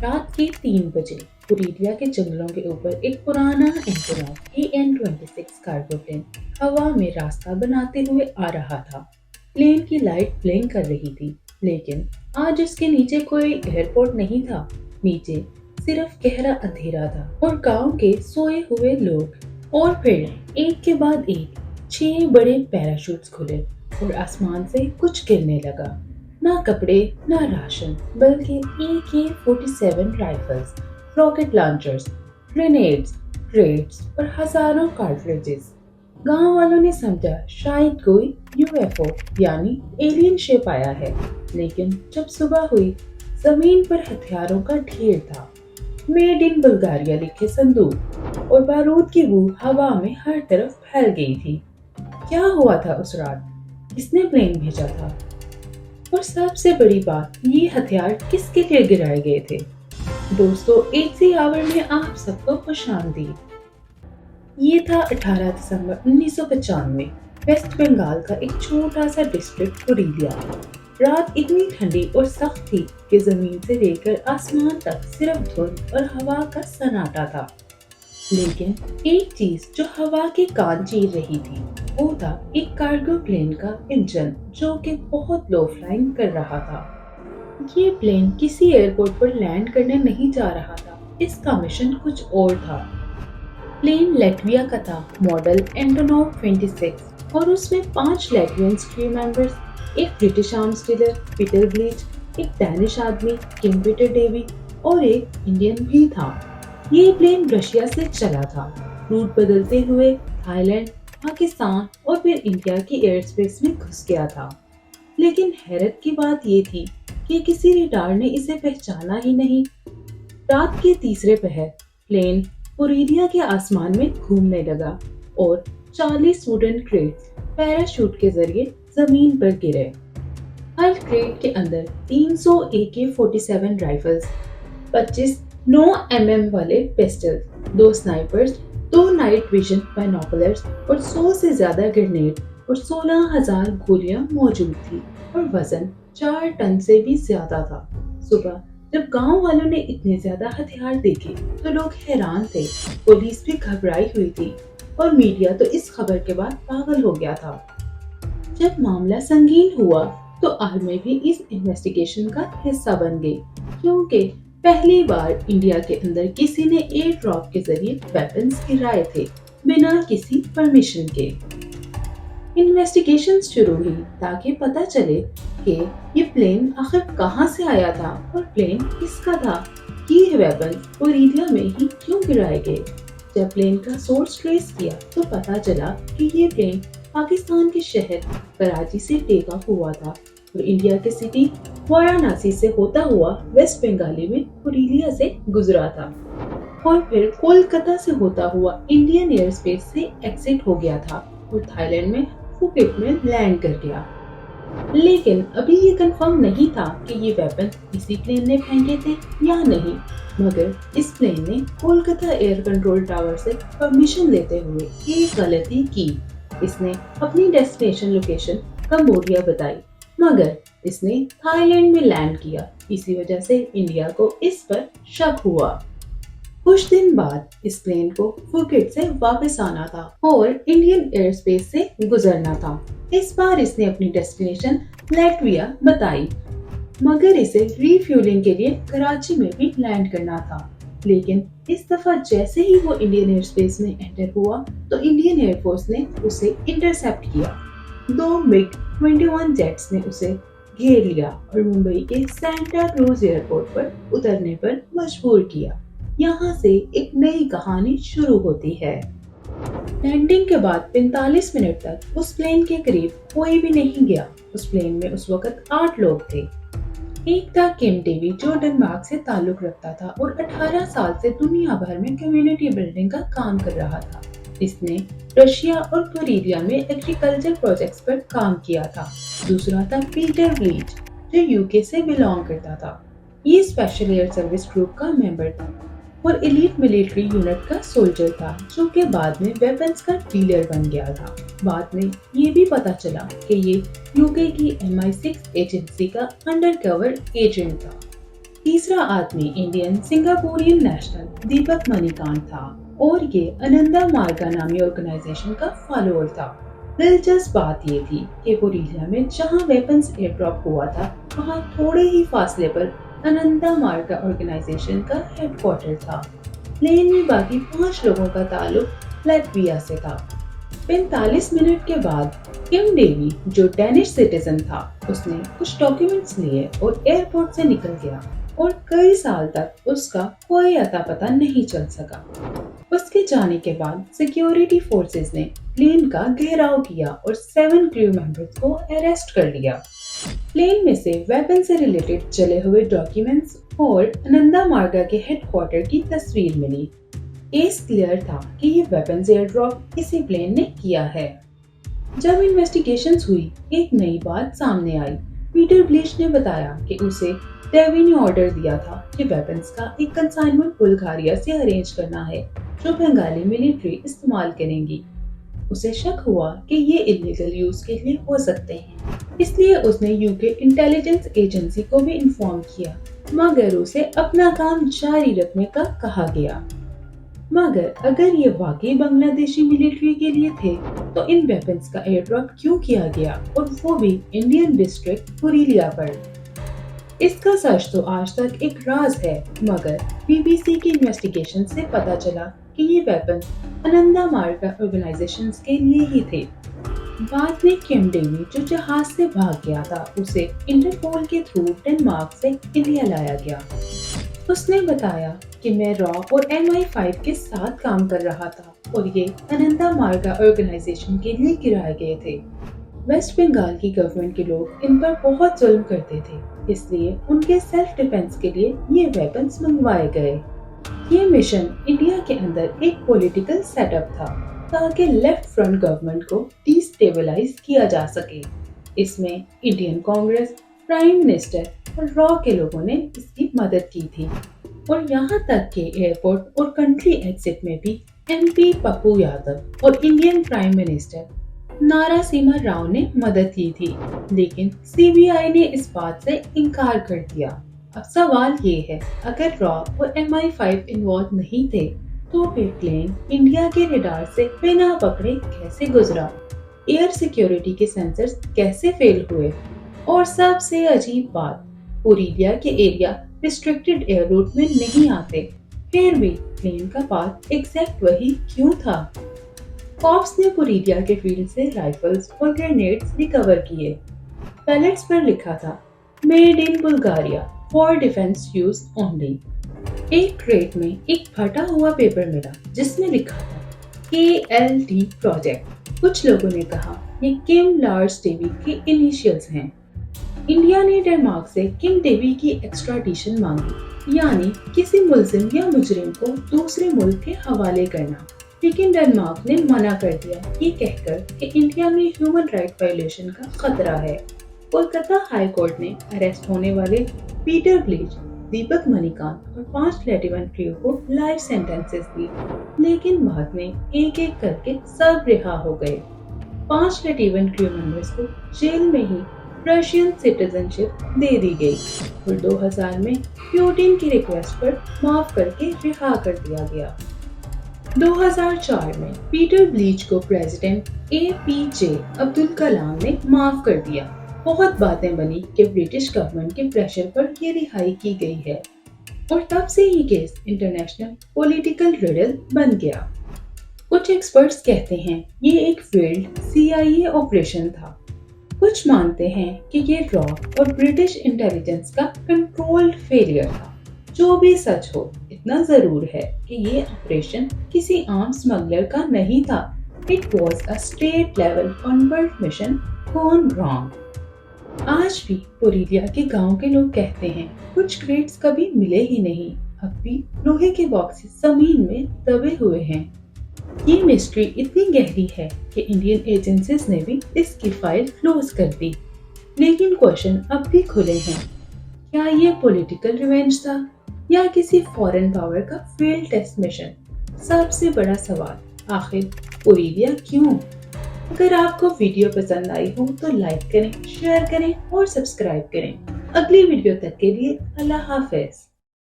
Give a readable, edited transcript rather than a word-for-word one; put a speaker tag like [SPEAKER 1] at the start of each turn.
[SPEAKER 1] रात के 3 बजे कुरीलिया के जंगलों के ऊपर एक पुराना एंटोनॉव AN-26 कार्गो प्लेन हवा में रास्ता बनाते हुए आ रहा था। प्लेन की लाइट ब्लिंक कर रही थी, लेकिन आज उसके नीचे कोई एयरपोर्ट नहीं था। नीचे सिर्फ गहरा अंधेरा था और गांव के सोए हुए लोग। और फिर एक के बाद एक 6 बड़े पैराशूट्स खुले और आसमान से कुछ गिरने लगा। ना कपड़े, ना राशन, बल्कि AK-47 rifles, rocket launchers, grenades, crates और हजारों कार्ट्रिजेस। गांव वालों ने समझा शायद कोई UFO यानी एलियन शिप आया है, लेकिन जब सुबह हुई, जमीन पर हथियारों का ढेर था, मेड इन बुल्गारिया लिखे संदूक और बारूद की बू हवा में हर तरफ फैल गई थी। क्या हुआ था उस रात? किसने प्लेन भेजा था? और सबसे बड़ी बात, ये हथियार किसके लिए गिराए गए थे? दोस्तों, एक सी आवर में आप सबको खुशामदीद। ये था 18 दिसंबर 1995, वेस्ट बंगाल का एक छोटा सा डिस्ट्रिक्ट कुरीलिया। रात इतनी ठंडी और सख्त थी कि जमीन से लेकर आसमान तक सिर्फ धुंध और हवा का सन्नाटा था। लेकिन एक चीज जो हवा के कान चीर रही थी, वो था एक कार्गो प्लेन का इंजन जो कि बहुत लो फ्लाइंग कर रहा था। ये प्लेन किसी एयरपोर्ट पर लैंड करने नहीं जा रहा था, इसका मिशन कुछ और था। प्लेन लैटविया का था, मॉडल एंटोनॉव 26, और उसमें 5 लैटवियन क्रू मेंबर्स, एक British arms dealer Peter bleach, एक डैनिश आदमी किंग पीटर डेवी और एक इंडियन भी था। ये प्लेन रशिया से चला था, रूट बदलते हुए थाईलैंड, पाकिस्तान और फिर इंडिया की एयर स्पेस में घुस गया था। लेकिन हैरत की बात ये थी कि किसी रेडार ने इसे पहचाना ही नहीं। रात के तीसरे पहर प्लेन कुरीलिया के आसमान में घूमने लगा और 40 वुडन क्रेट्स पैराशूट के जरिए जमीन पर गिरे। हर क्रेट के अंदर 300 AK-47 राइफल्स, 25 9mm वाले pistols, 2 snipers, 2 night vision binoculars और 100 से ज्यादा ग्रेनेड और 16,000 गोलियां मौजूद थी और वजन 4 टन से भी ज्यादा था। सुबह जब गांव वालों ने इतने ज्यादा हथियार देखे तो लोग हैरान थे। पुलिस भी घबराई हुई थी और मीडिया तो इस खबर के बाद पागल हो गया था। जब मामला संगीन हुआ तो आर्मी भी इस इन्वेस्टिगेशन का हिस्सा बन गई, क्योंकि पहली बार इंडिया के अंदर किसी ने एयर ड्रॉप के जरिए वेपन्स गिराए थे बिना किसी परमिशन के। इन्वेस्टिगेशन शुरू हुई ताकि पता चले कि ये प्लेन आखिर कहां से आया था और प्लेन किसका था। ये वेपन कुरीलिया में ही क्यों गिराए गए? जब प्लेन का सोर्स ट्रेस किया तो पता चला कि ये प्लेन पाकिस्तान के शहर कराची से टेक ऑफ हुआ था और इंडिया के सिटी वाराणसी से होता हुआ वेस्ट बंगाली में कुरीलिया से गुजरा था और फिर कोलकाता से होता हुआ इंडियन एयर स्पेस से एग्जिट हो गया था और थाईलैंड में फुकेट में लैंड कर गया। लेकिन अभी ये कंफर्म नहीं था कि ये वेपन इसी प्लेन ने फेंके थे या नहीं, मगर इस प्लेन ने कोलकाता एयर कंट्रोल टावर से परमिशन लेते हुए एक गलती की। इसने अपनी डेस्टिनेशन लोकेशन कंबोडिया बताई, मगर इसने थाईलैंड में लैंड किया। इसी वजह से इंडिया को इस पर शक हुआ। कुछ दिन बाद इस प्लेन को फुकेट से वापस आना था और इंडियन एयर स्पेस से गुजरना था। इस बार इसने अपनी डेस्टिनेशन लैटविया बताई, मगर इसे रीफ्यूलिंग के लिए कराची में भी लैंड करना था। लेकिन इस दफा जैसे ही वो इंडियन एयर स्पेस में एंटर हुआ तो इंडियन एयरफोर्स ने उसे इंटरसेप्ट किया। 2 MiG-21 जेट्स ने उसे घेर लिया और मुंबई के सेंटा क्रूज एयरपोर्ट पर उतरने पर मजबूर किया। यहाँ से एक नई कहानी शुरू होती है। लैंडिंग के बाद 45 मिनट तक उस प्लेन के करीब कोई भी नहीं गया। उस प्लेन में उस वक्त 8 लोग थे। एक था किम डेवी जो डेनमार्क से ताल्लुक रखता था और 18 साल से दुनिया भर में कम्युनिटी बिल्डिंग का काम कर रहा था। इसने रशिया और कुरीलिया में एग्रीकल्चर प्रोजेक्ट्स पर काम किया था। दूसरा था पीटर ब्लीच जो यूके से बिलोंग करता था। ये स्पेशल एयर सर्विस ग्रुप का मेंबर था और एलीट मिलिट्री यूनिट का सोल्जर था, जो कि बाद में वेपन्स का डीलर बन गया था। बाद में ये भी पता चला कि ये यूके की MI6 एजेंसी का अंडरकवर एजेंट था। तीसरा आदमी इंडियन सिंगापुरियन नेशनल दीपक मणिकांत था और ये अनंदा मार्गा नामी ऑर्गेनाइजेशन का फॉलोअर था। दिलचस्प बात ये थी कि बोरीलिया में जहां वेपन्स एयर ड्रॉप हुआ था, वहां थोड़े ही फासले पर अनंदा मार्गा ऑर्गेनाइजेशन का हेडक्वार्टर था। प्लेन में बाकी 5 लोगों का ताल्लुक लैटविया से था। 45 मिनट के बाद किम डेवी, जो डेनिश सिटीजन था, उसने कुछ डॉक्यूमेंट्स लिए और एयरपोर्ट से निकल गया और कई साल तक उसका कोई अता पता नहीं चल सका। उसके जाने के बाद सिक्योरिटी फोर्सेस ने प्लेन का घेराव किया और 7 क्रू मेंबर्स को अरेस्ट कर लिया। प्लेन में से वेपन से रिलेटेड चले हुए डॉक्यूमेंट्स और अनंदा मार्गा के हेडक्वार्टर की तस्वीर मिली। केस क्लियर था कि ये वेपन्स एयर ड्रॉप इसी प्लेन ने किया है। जब इन्वेस्टिगेशंस हुई, एक नई बात सामने आई। पीटर ब्लीच ने बताया कि उसे डेवी ने ऑर्डर दिया था कि वेपन्स का एक कंसाइनमेंट बुल्गारिया से अरेंज करना है, जो बंगाली मिलिट्री इस्तेमाल करेंगी। उसे शक हुआ कि ये इलीगल यूज के लिए हो सकते हैं, इसलिए उसने यूके इंटेलिजेंस एजेंसी को भी इन्फॉर्म किया, मगर उसे अपना काम जारी रखने का कहा गया। मगर अगर ये वाकई बांग्लादेशी मिलिट्री के लिए थे, तो इन वेपन्स का एयर ड्रॉप क्यों किया गया, और वो भी इंडियन डिस्ट्रिक्ट बोरीलिया पर? इसका सच तो आज तक एक राज है, मगर बीबीसी की इन्वेस्टिगेशन से पता चला कि ये वेपन अनंदा मार्गा ऑर्गेनाइजेशन के लिए ही थे। बाद में किम डेवी, जो जहाज से भाग गया था, उसे इंटरपोल के थ्रू डेनमार्क से इंडिया लाया गया। उसने बताया कि मैं रॉ और MI5 के साथ काम कर रहा था और ये अनंदा मार्गा ऑर्गेनाइजेशन के लिए गिराए गए थे। वेस्ट बंगाल की गवर्नमेंट के लोग इन पर बहुत जुल्म करते थे, इसलिए उनके सेल्फ डिफेंस के लिए ये वेपन्स मंगवाए गए। ये मिशन इंडिया के अंदर एक पॉलिटिकल सेटअप था ताकि लेफ्ट फ्रंट गवर्नमेंट को डिस्टेबलाइज किया जा सके। इसमें इंडियन कांग्रेस, प्राइम मिनिस्टर और रॉ के लोगों ने इसकी मदद की थी और यहाँ तक कि एयरपोर्ट और कंट्री एग्जिट में भी MP पप्पू यादव और इंडियन प्राइम मिनिस्टर नारासिम्हा राव ने मदद की थी, लेकिन CBI ने इस बात से इनकार कर दिया। अब सवाल ये है, अगर रॉ और MI5 इन्वॉल्व नहीं थे, तो फिर प्लेन इंडिया के रडार से बिना पकड़े कैसे गुजरा? एयर सिक्योरिटी के सेंसर्स कैसे फेल हुए? और सबसे अजीब बात, बोरीलिया के एरिया रिस्ट्रिक्टेड एयर रूट में नहीं आते, फिर भी प्लेन का पाथ एग्जैक्ट वही क्यों था? कॉप्स ने बोरीलिया के फील्ड से राइफल्स और ग्रेनेड्स रिकवर किए। पैलेट्स पर लिखा था made in Bulgaria for defence use only. एक क्रेट में एक फटा हुआ पेपर मिला जिसमें लिखा था KLD प्रोजेक्ट। कुछ लोगों ने कहा ये किम लार्स डेवी के इनिशियल्स हैं। इंडिया ने डेनमार्क से किम डेवी की एक्स्ट्राडिशन मांगी, यानी किसी मुल्जिम या मुजरिम को दूसरे मुल्क के हवाले करना, लेकिन डेनमार्क ने मना कर दिया, ये कहकर कि इंडिया में ह्यूमन राइट वायलेशन का खतरा है। कोलकाता हाई कोर्ट ने अरेस्ट होने वाले पीटर ब्लीच, दीपक मणिकांत और 5 लेफ्टिनेंट क्रू को लाइफ सेंटेंसेस दी, लेकिन बाद में एक एक करके सब रिहा हो गए। 5 लेफ्टिनेंट क्रू मेंबर्स को जेल में ही रशियन सिटीजनशिप दे दी गई और 2000 में प्यूटिन की रिक्वेस्ट पर माफ करके रिहा कर दिया गया। 2004 में पीटर ब्लीच को प्रेसिडेंट APJ अब्दुल कलाम ने माफ कर दिया। बहुत बातें बनी कि ब्रिटिश गवर्नमेंट के प्रेशर पर ये रिहाई की गई है और तब से ये केस इंटरनेशनल पॉलिटिकल रिडल बन गया। कुछ एक्सपर्ट्स कहते हैं ये एक फेल्ड CIA ऑपरेशन था। कुछ मानते हैं कि ये रॉ और ब्रिटिश इंटेलिजेंस का कंट्रोल्ड फेलियर था। जो भी सच हो, इतना जरूर है कि ये ऑपरेशन किसी आम स्मगलर का नहीं था। It was a state level convert mission gone wrong. आज भी बोरीलिया के गांव के लोग कहते हैं कुछ क्रेट्स कभी मिले ही नहीं, अब भी लोहे के बॉक्सेस जमीन में दबे हुए हैं। ये मिस्ट्री इतनी गहरी है कि इंडियन एजेंसीज ने भी इसकी फाइल क्लोज कर दी, लेकिन क्वेश्चन अब भी खुले हैं। क्या ये पॉलिटिकल रिवेंज था या किसी फॉरेन पावर का फेल्ड टेस्ट मिशन? सबसे बड़ा सवाल, आखिर बोरीलिया क्यों? अगर आपको वीडियो पसंद आई हो तो लाइक करें, शेयर करें और सब्सक्राइब करें। اگلی ویڈیو تک کے لیے اللہ حافظ۔